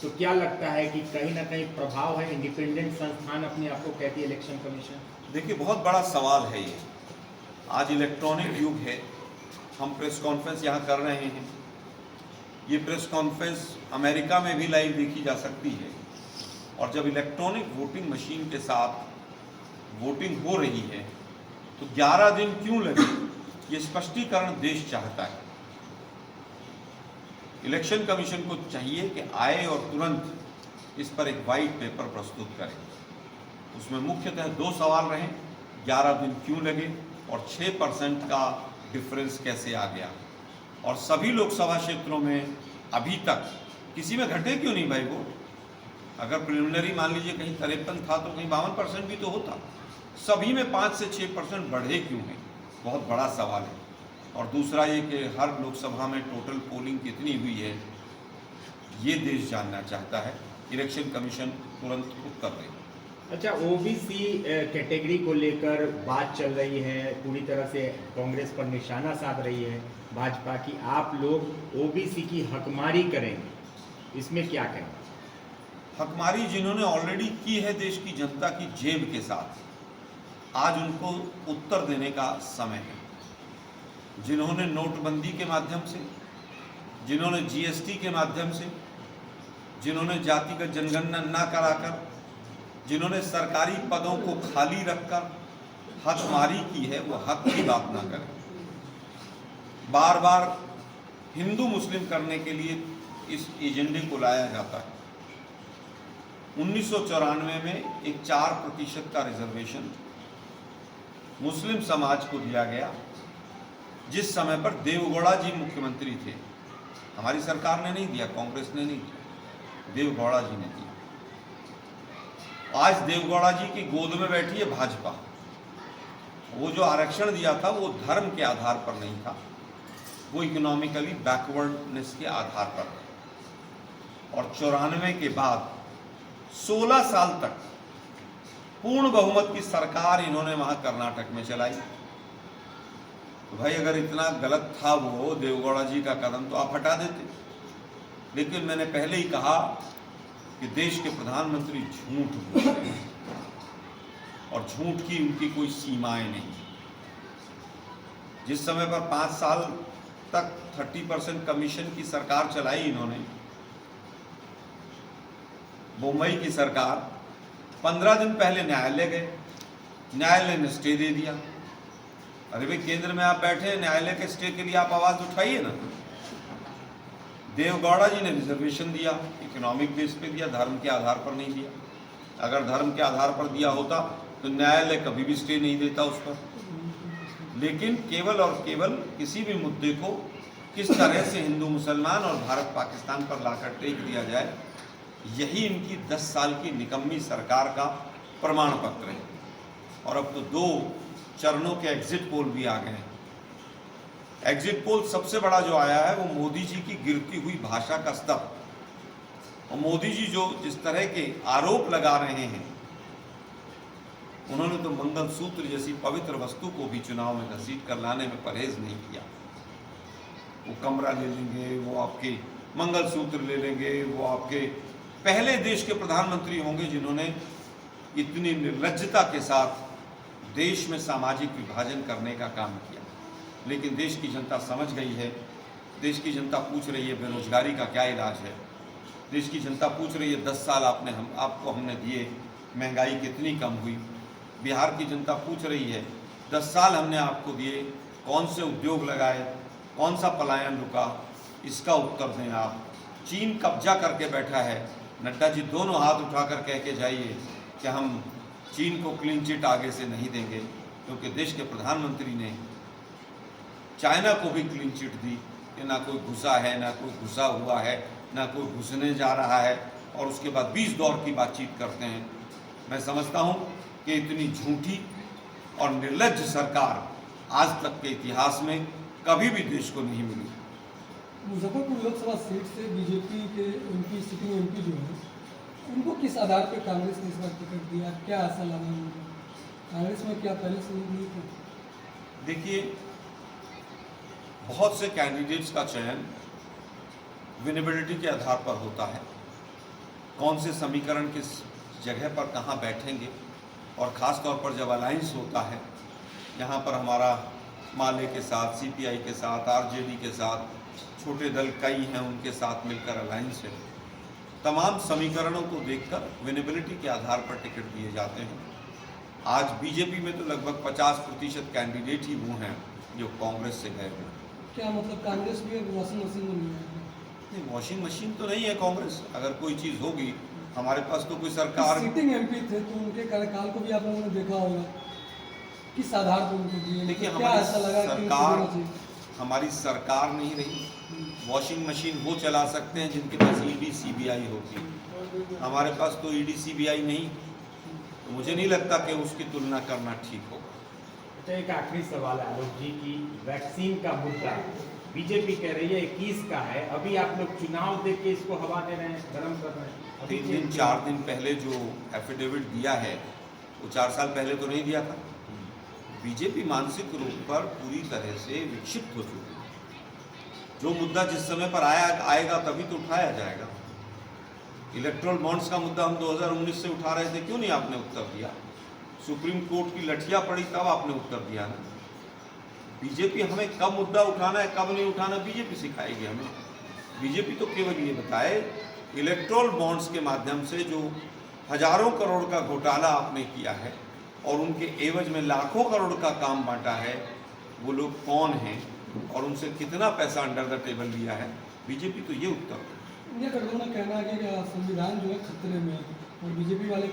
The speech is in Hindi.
तो क्या लगता है कि कहीं ना कहीं प्रभाव है, इंडिपेंडेंट संस्थान अपने आप को कहती है इलेक्शन कमीशन? देखिए, बहुत बड़ा सवाल है ये। आज इलेक्ट्रॉनिक युग है, हम प्रेस कॉन्फ्रेंस यहाँ कर रहे हैं। ये प्रेस कॉन्फ्रेंस अमेरिका में भी लाइव देखी जा सकती है। और जब इलेक्ट्रॉनिक वोटिंग मशीन के साथ वोटिंग हो रही है तो 11 दिन क्यों लगे, ये स्पष्टीकरण देश चाहता है। इलेक्शन कमीशन को चाहिए कि आए और तुरंत इस पर एक वाइट पेपर प्रस्तुत करें। उसमें मुख्यतः 2 सवाल रहे, 11 दिन क्यों लगे और 6% का डिफरेंस कैसे आ गया, और सभी लोकसभा क्षेत्रों में अभी तक किसी में घटे क्यों नहीं भाई वोट। अगर प्रिलिमिनरी मान लीजिए कहीं 53 था तो कहीं 52% भी तो होता। सभी में 5 से 6% बढ़े क्यों हैं, बहुत बड़ा सवाल है। और दूसरा ये कि हर लोकसभा में टोटल पोलिंग कितनी हुई है, ये देश जानना चाहता है। इलेक्शन कमीशन तुरंत उत्तर दे। अच्छा, ओबीसी कैटेगरी को लेकर बात चल रही है, पूरी तरह से कांग्रेस पर निशाना साध रही है भाजपा की। आप लोग ओबीसी की हकमारी करेंगे, इसमें क्या कहेंगे? हकमारी जिन्होंने ऑलरेडी की है देश की जनता की जेब के साथ, आज उनको उत्तर देने का समय है। जिन्होंने नोटबंदी के माध्यम से, जिन्होंने जीएसटी के माध्यम से, जिन्होंने जातिगत जनगणना न कराकर, जिन्होंने सरकारी पदों को खाली रखकर हकमारी की है, वो हक की बात ना करें। बार बार हिंदू मुस्लिम करने के लिए इस एजेंडे को लाया जाता है। 1994 में एक 4% का रिजर्वेशन मुस्लिम समाज को दिया गया, जिस समय पर देवगौड़ा जी मुख्यमंत्री थे। हमारी सरकार ने नहीं दिया, कांग्रेस ने नहीं दिया, देवगौड़ा जी ने दिया। आज देवगौड़ा जी की गोद में बैठी है भाजपा। वो जो आरक्षण दिया था वो धर्म के आधार पर नहीं था, वो इकोनॉमिकली बैकवर्डनेस के आधार पर था। और 94 के बाद 16 साल तक पूर्ण बहुमत की सरकार इन्होंने वहां कर्नाटक में चलाई। तो भाई अगर इतना गलत था वो देवगौड़ा जी का कदम, तो आप हटा देते। लेकिन मैंने पहले ही कहा कि देश के प्रधानमंत्री झूठ बोल रहे हैं और झूठ की उनकी कोई सीमाएं नहीं। जिस समय पर 5 साल तक 30% कमीशन की सरकार चलाई इन्होंने, मुंबई की सरकार, 15 दिन पहले न्यायालय गए, न्यायालय ने स्टे दे दिया। अरे भाई, केंद्र में आप बैठे हैं, न्यायालय के स्टे के लिए आप आवाज उठाइए ना। देवगौड़ा जी ने रिजर्वेशन दिया, इकोनॉमिक बेस पे दिया, धर्म के आधार पर नहीं दिया। अगर धर्म के आधार पर दिया होता तो न्यायालय कभी भी स्टे नहीं देता उस पर। लेकिन केवल और केवल किसी भी मुद्दे को किस तरह से हिंदू मुसलमान और भारत पाकिस्तान पर लाकर टेक दिया जाए, यही इनकी 10 साल की निकम्मी सरकार का प्रमाण पत्र है। और अब तो 2 चरणों के एग्जिट पोल भी आ गए हैं। एग्जिट पोल सबसे बड़ा जो आया है वो मोदी जी की गिरती हुई भाषा का स्तर, और मोदी जी जो जिस तरह के आरोप लगा रहे हैं, उन्होंने तो मंगलसूत्र जैसी पवित्र वस्तु को भी चुनाव में घसीट कर लाने में परहेज नहीं किया। वो कमरा ले लेंगे, वो आपके मंगलसूत्र ले लेंगे, वो आपके पहले देश के प्रधानमंत्री होंगे जिन्होंने इतनी निर्लज्जता के साथ देश में सामाजिक विभाजन करने का काम किया। लेकिन देश की जनता समझ गई है। देश की जनता पूछ रही है बेरोजगारी का क्या इलाज है। देश की जनता पूछ रही है 10 साल आपको हमने दिए, महंगाई कितनी कम हुई। बिहार की जनता पूछ रही है 10 साल हमने आपको दिए, कौन से उद्योग लगाए, कौन सा पलायन रुका, इसका उत्तर दें आप। चीन कब्जा करके बैठा है। नड्डा जी दोनों हाथ उठाकर कह के जाइए कि हम चीन को क्लीन चिट आगे से नहीं देंगे, क्योंकि देश के प्रधानमंत्री ने चाइना को भी क्लीन चिट दी कि ना कोई घुसा है, ना कोई घुसा हुआ है, ना कोई घुसने जा रहा है, और उसके बाद 20 दौर की बातचीत करते हैं। मैं समझता हूं कि इतनी झूठी और निर्लज्ज सरकार आज तक के इतिहास में कभी भी देश को नहीं मिली। मुजफ्फरपुर लोकसभा सीट से बीजेपी के उनकी सिटिंग एमपी जो है, उनको किस आधार पर कांग्रेस ने इस बार टिकट दिया, क्या आशा लगा उनको? कांग्रेस में क्या पहले से नहीं थे? देखिए, बहुत से कैंडिडेट्स का चयन विनेबिलिटी के आधार पर होता है। कौन से समीकरण किस जगह पर कहाँ बैठेंगे, और ख़ास तौर पर जब अलायंस होता है, यहाँ पर हमारा माले के साथ, सीपीआई के साथ, आरजेडी के साथ, छोटे दल कई हैं उनके साथ मिलकर अलायंस है, तमाम समीकरणों को देखकर विनेबिलिटी के आधार पर टिकट दिए जाते हैं। आज बीजेपी में तो लगभग 50% कैंडिडेट ही वो हैं जो कांग्रेस से गए हुए हैं। क्या मतलब कांग्रेस भी एक वॉशिंग मशीन बनी है? नहीं, वॉशिंग मशीन तो नहीं है कांग्रेस। अगर कोई चीज़ होगी, हमारे पास तो कोई सरकार, सिटिंग एमपी थे तो उनके कार्यकाल को भी आप लोगों ने देखा होगा, किस आधार पर उनको दिए? देखिए क्या ऐसा लगा कि उनको देना सरकार, चाहिए? हमारी सरकार नहीं रही। वॉशिंग मशीन वो चला सकते हैं जिनके पास ईडी सीबीआई होती है, हमारे पास तो ईडी सीबीआई नहीं, तो मुझे नहीं लगता कि उसकी तुलना करना ठीक होगा। तो एक आखिरी सवाल है आलोक जी की, वैक्सीन का मुद्दा बीजेपी कह रही है 21 का है, अभी आप लोग चुनाव देख के इसको हवा दे रहे हैं, गर्म कर रहे हैं। अभी 3 दिन 4 दिन पहले जो एफिडेविट दिया है वो 4 साल पहले तो नहीं दिया था। बीजेपी मानसिक रूप पर पूरी तरह से विक्षिप्त हो चुकी है। जो मुद्दा जिस समय पर आएगा तभी तो उठाया जाएगा। इलेक्ट्रल बॉन्ड्स का मुद्दा हम 2019 से उठा रहे थे, क्यों नहीं आपने उत्तर दिया? सुप्रीम कोर्ट की लठियां पड़ी तब आपने उत्तर दिया ना। बीजेपी हमें कब मुद्दा उठाना है कब नहीं उठाना बीजेपी सिखाएगी हमें। बीजेपी तो केवल ये बताए, इलेक्ट्रल बॉन्ड्स के माध्यम से जो हजारों करोड़ का घोटाला आपने किया है और उनके एवज में लाखों करोड़ का काम बांटा है, वो लोग कौन हैं और उनसे कितना पैसा अंडर द टेबल लिया है, बीजेपी तो ये उत्तर। इंडिया गठबंधन का कहना है कि संविधान जो है खतरे में है और बीजेपी वाले